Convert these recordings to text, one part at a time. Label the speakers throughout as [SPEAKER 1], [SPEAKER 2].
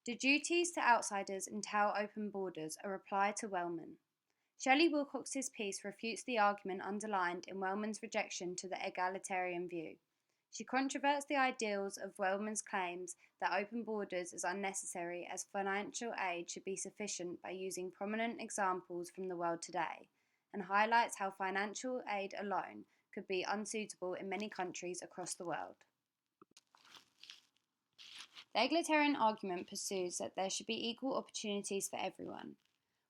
[SPEAKER 1] Do duties to outsiders entail open borders? A reply to Wellman. Shelley Willcox's piece refutes the argument underlined in Wellman's rejection to the egalitarian view. She controverts the ideals of Wellman's claims that open borders is unnecessary as financial aid should be sufficient by using prominent examples from the world today, and highlights how financial aid alone could be unsuitable in many countries across the world. The egalitarian argument pursues that there should be equal opportunities for everyone.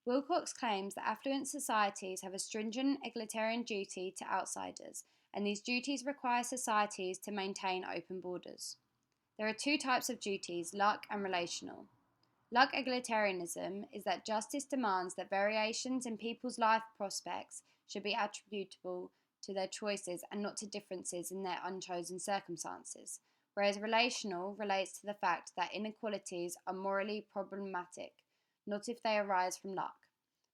[SPEAKER 1] Willcox claims that affluent societies have a stringent egalitarian duty to outsiders, and these duties require societies to maintain open borders. There are two types of duties, luck and relational. Luck egalitarianism is that justice demands that variations in people's life prospects should be attributable to their choices and not to differences in their unchosen circumstances, whereas relational relates to the fact that inequalities are morally problematic, not if they arise from luck,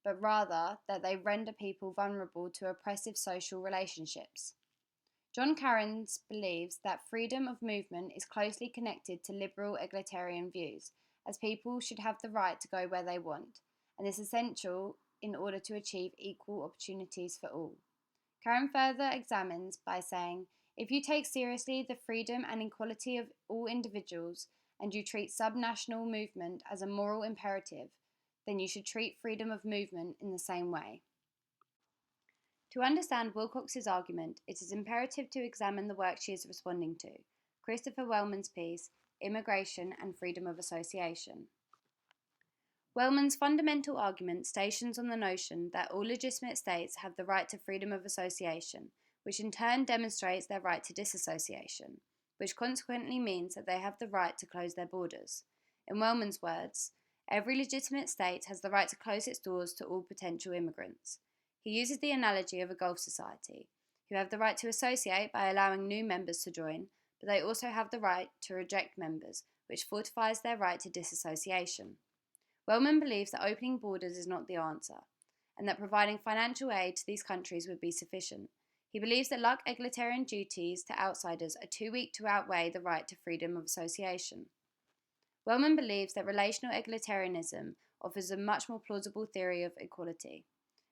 [SPEAKER 1] but rather that they render people vulnerable to oppressive social relationships. John Cairns believes that freedom of movement is closely connected to liberal egalitarian views, as people should have the right to go where they want, and is essential in order to achieve equal opportunities for all. Cairns further examines by saying, if you take seriously the freedom and equality of all individuals, and you treat subnational movement as a moral imperative, then you should treat freedom of movement in the same way. To understand Willcox's argument, it is imperative to examine the work she is responding to, Christopher Wellman's piece, Immigration and Freedom of Association. Wellman's fundamental argument stations on the notion that all legitimate states have the right to freedom of association, which in turn demonstrates their right to disassociation, which consequently means that they have the right to close their borders. In Wellman's words, every legitimate state has the right to close its doors to all potential immigrants. He uses the analogy of a Gulf society, who have the right to associate by allowing new members to join, but they also have the right to reject members, which fortifies their right to disassociation. Wellman believes that opening borders is not the answer, and that providing financial aid to these countries would be sufficient. He believes that luck egalitarian duties to outsiders are too weak to outweigh the right to freedom of association. Wellman believes that relational egalitarianism offers a much more plausible theory of equality.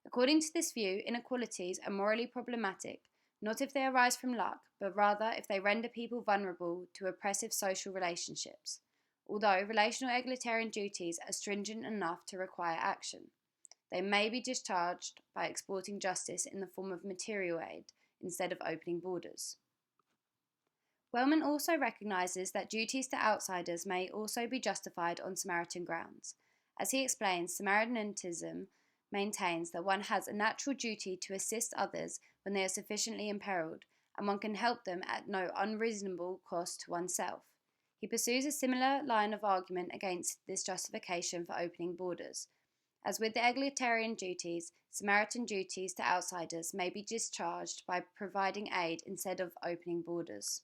[SPEAKER 1] According to this view, inequalities are morally problematic, not if they arise from luck, but rather if they render people vulnerable to oppressive social relationships, although relational egalitarian duties are stringent enough to require action. They may be discharged by exporting justice in the form of material aid instead of opening borders. Wellman also recognises that duties to outsiders may also be justified on Samaritan grounds. As he explains, Samaritanism maintains that one has a natural duty to assist others when they are sufficiently imperiled, and one can help them at no unreasonable cost to oneself. He pursues a similar line of argument against this justification for opening borders. As with the egalitarian duties, Samaritan duties to outsiders may be discharged by providing aid instead of opening borders.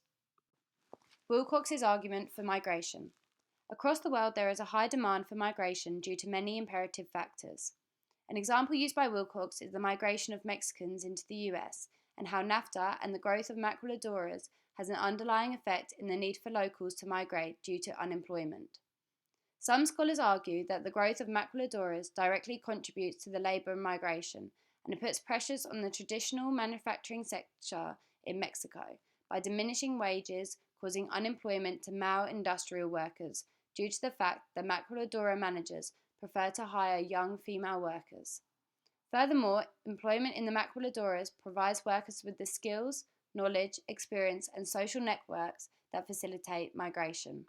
[SPEAKER 1] Willcox's argument for migration. Across the world, there is a high demand for migration due to many imperative factors. An example used by Willcox is the migration of Mexicans into the US, and how NAFTA and the growth of maquiladoras has an underlying effect in the need for locals to migrate due to unemployment. Some scholars argue that the growth of maquiladoras directly contributes to the labour migration, and it puts pressures on the traditional manufacturing sector in Mexico by diminishing wages, causing unemployment to male industrial workers due to the fact that maquiladora managers prefer to hire young female workers. Furthermore, employment in the maquiladoras provides workers with the skills, knowledge, experience, and social networks that facilitate migration.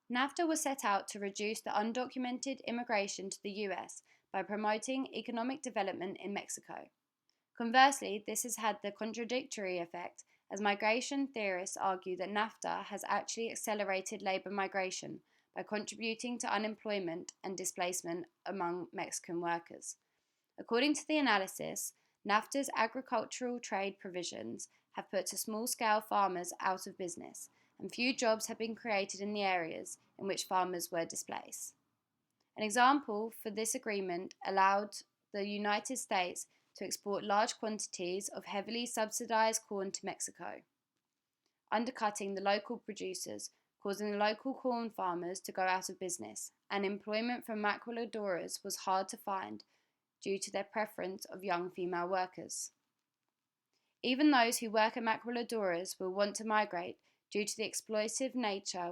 [SPEAKER 1] NAFTA was set out to reduce the undocumented immigration to the US by promoting economic development in Mexico. Conversely, this has had the contradictory effect, as migration theorists argue that NAFTA has actually accelerated labour migration by contributing to unemployment and displacement among Mexican workers. According to the analysis, NAFTA's agricultural trade provisions have put small-scale farmers out of business, and few jobs have been created in the areas in which farmers were displaced. An example for this agreement allowed the United States to export large quantities of heavily subsidized corn to Mexico, undercutting the local producers, causing the local corn farmers to go out of business, and employment for maquiladoras was hard to find due to their preference of young female workers. Even those who work at maquiladoras will want to migrate due to the exploitative nature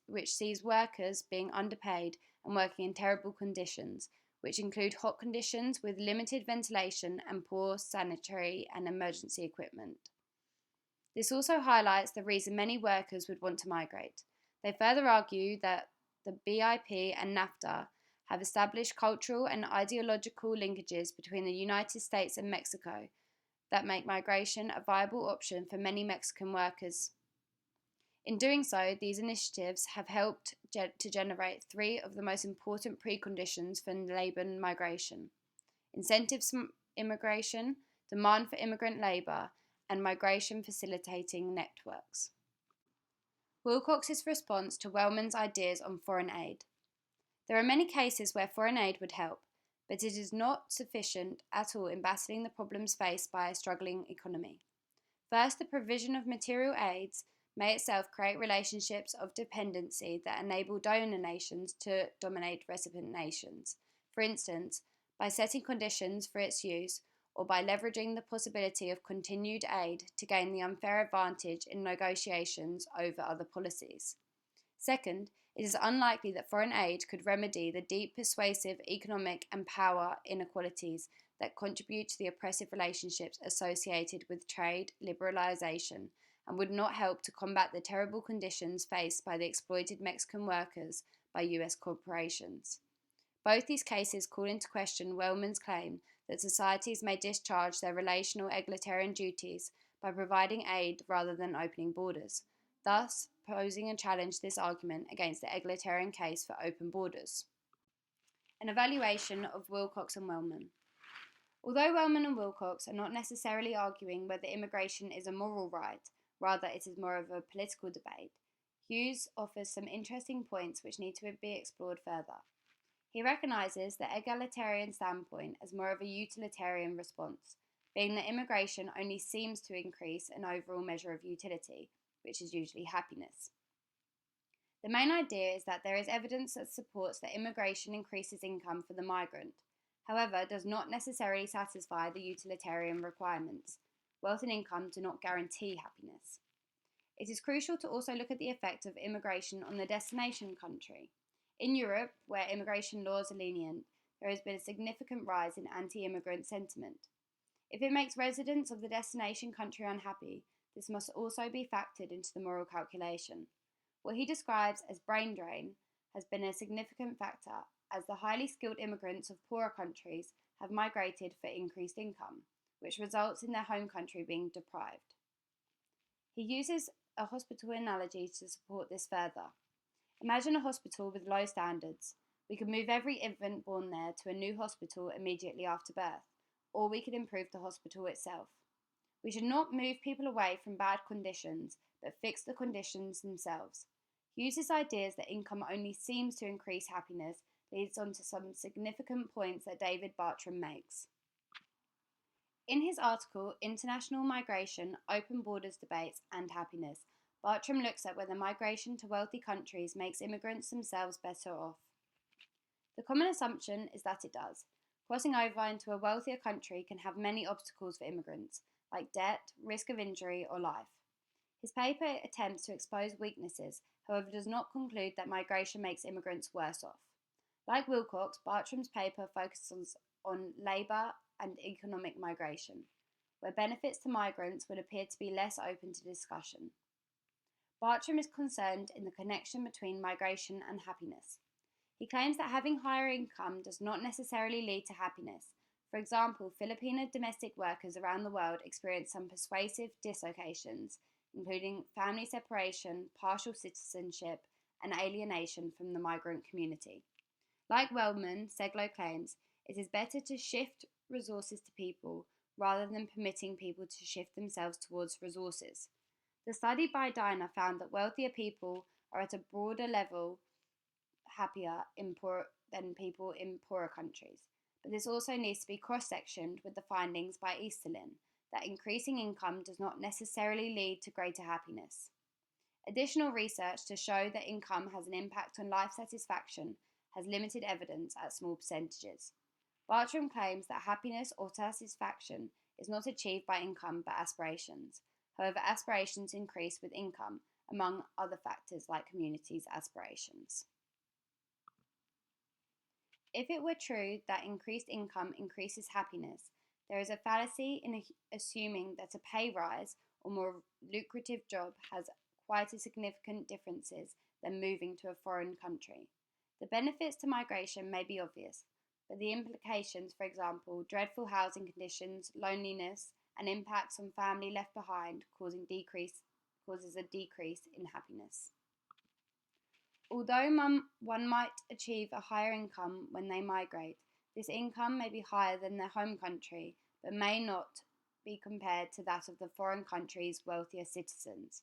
[SPEAKER 1] which sees workers being underpaid and working in terrible conditions, which include hot conditions with limited ventilation and poor sanitary and emergency equipment. This also highlights the reason many workers would want to migrate. They further argue that the BIP and NAFTA have established cultural and ideological linkages between the United States and Mexico that make migration a viable option for many Mexican workers. In doing so, these initiatives have helped to generate three of the most important preconditions for labour migration: incentives for immigration, demand for immigrant labour, and migration facilitating networks. Willcox's response to Wellman's ideas on foreign aid. There are many cases where foreign aid would help, but it is not sufficient at all in battling the problems faced by a struggling economy. First, the provision of material aids may itself create relationships of dependency that enable donor nations to dominate recipient nations, for instance, by setting conditions for its use or by leveraging the possibility of continued aid to gain the unfair advantage in negotiations over other policies. Second, it is unlikely that foreign aid could remedy the deep persuasive economic and power inequalities that contribute to the oppressive relationships associated with trade liberalisation and would not help to combat the terrible conditions faced by the exploited Mexican workers by US corporations. Both these cases call into question Wellman's claim that societies may discharge their relational egalitarian duties by providing aid rather than opening borders, thus posing a challenge to this argument against the egalitarian case for open borders. An evaluation of Willcox and Wellman. Although Wellman and Willcox are not necessarily arguing whether immigration is a moral right, rather it is more of a political debate, Hughes offers some interesting points which need to be explored further. He recognises the egalitarian standpoint as more of a utilitarian response, being that immigration only seems to increase an overall measure of utility, which is usually happiness. The main idea is that there is evidence that supports that immigration increases income for the migrant, however, does not necessarily satisfy the utilitarian requirements. Wealth and income do not guarantee happiness. It is crucial to also look at the effect of immigration on the destination country. In Europe, where immigration laws are lenient, there has been a significant rise in anti-immigrant sentiment. If it makes residents of the destination country unhappy, this must also be factored into the moral calculation. What he describes as brain drain has been a significant factor, as the highly skilled immigrants of poorer countries have migrated for increased income, which results in their home country being deprived. He uses a hospital analogy to support this further. Imagine a hospital with low standards. We could move every infant born there to a new hospital immediately after birth, or we could improve the hospital itself. We should not move people away from bad conditions, but fix the conditions themselves. Hughes' ideas that income only seems to increase happiness leads on to some significant points that David Bartram makes. In his article, International Migration, Open Borders Debates and Happiness, Bartram looks at whether migration to wealthy countries makes immigrants themselves better off. The common assumption is that it does. Crossing over into a wealthier country can have many obstacles for immigrants, like debt, risk of injury, or life. His paper attempts to expose weaknesses, however does not conclude that migration makes immigrants worse off. Like Willcox, Bartram's paper focuses on labour and economic migration, where benefits to migrants would appear to be less open to discussion. Bartram is concerned in the connection between migration and happiness. He claims that having higher income does not necessarily lead to happiness. For example, Filipino domestic workers around the world experience some persuasive dislocations, including family separation, partial citizenship, and alienation from the migrant community. Like Wellman, Seglo claims, it is better to shift resources to people rather than permitting people to shift themselves towards resources. The study by Diner found that wealthier people are at a broader level happier than people in poorer countries. But this also needs to be cross-sectioned with the findings by Easterlin that increasing income does not necessarily lead to greater happiness. Additional research to show that income has an impact on life satisfaction has limited evidence at small percentages. Bartram claims that happiness or satisfaction is not achieved by income but aspirations. However, aspirations increase with income, among other factors like communities' aspirations. If it were true that increased income increases happiness, there is a fallacy in assuming that a pay rise or more lucrative job has quite as significant differences than moving to a foreign country. The benefits to migration may be obvious, but the implications, for example, dreadful housing conditions, loneliness, and impacts on family left behind causes a decrease in happiness. Although one might achieve a higher income when they migrate, this income may be higher than their home country, but may not be compared to that of the foreign country's wealthier citizens.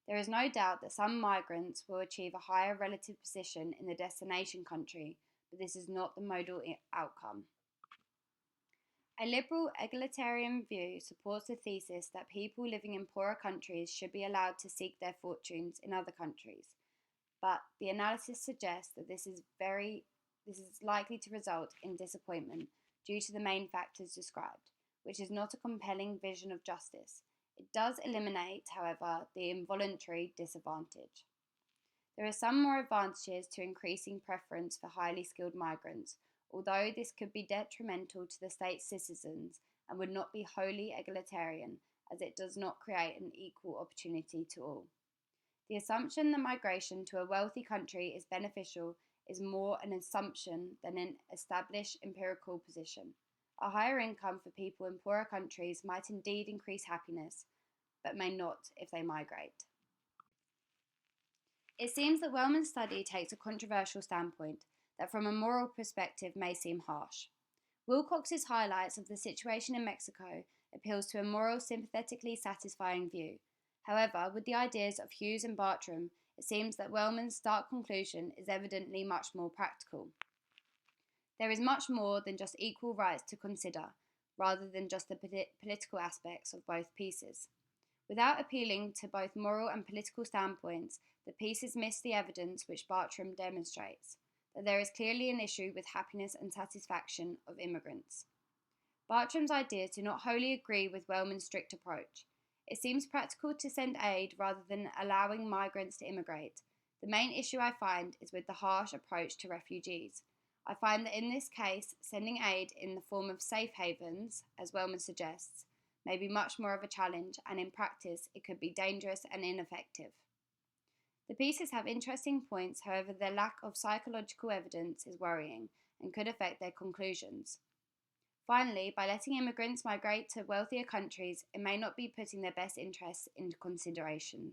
[SPEAKER 1] There is no doubt that some migrants will achieve a higher relative position in the destination country, but this is not the modal outcome. A liberal egalitarian view supports the thesis that people living in poorer countries should be allowed to seek their fortunes in other countries, but the analysis suggests that this is likely to result in disappointment due to the main factors described, which is not a compelling vision of justice. It does eliminate, however, the involuntary disadvantage. There are some more advantages to increasing preference for highly skilled migrants, although this could be detrimental to the state's citizens and would not be wholly egalitarian, as it does not create an equal opportunity to all. The assumption that migration to a wealthy country is beneficial is more an assumption than an established empirical position. A higher income for people in poorer countries might indeed increase happiness, but may not if they migrate. It seems that Wellman's study takes a controversial standpoint that from a moral perspective may seem harsh. Willcox's highlights of the situation in Mexico appeals to a moral, sympathetically satisfying view. However, with the ideas of Hughes and Bartram, it seems that Wellman's stark conclusion is evidently much more practical. There is much more than just equal rights to consider, rather than just the political aspects of both pieces. Without appealing to both moral and political standpoints, the pieces miss the evidence which Bartram demonstrates, that there is clearly an issue with happiness and satisfaction of immigrants. Bartram's ideas do not wholly agree with Wellman's strict approach. It seems practical to send aid rather than allowing migrants to immigrate. The main issue I find is with the harsh approach to refugees. I find that in this case, sending aid in the form of safe havens, as Wellman suggests, may be much more of a challenge, and in practice it could be dangerous and ineffective. The pieces have interesting points, however their lack of psychological evidence is worrying and could affect their conclusions. Finally, by letting immigrants migrate to wealthier countries, it may not be putting their best interests into consideration.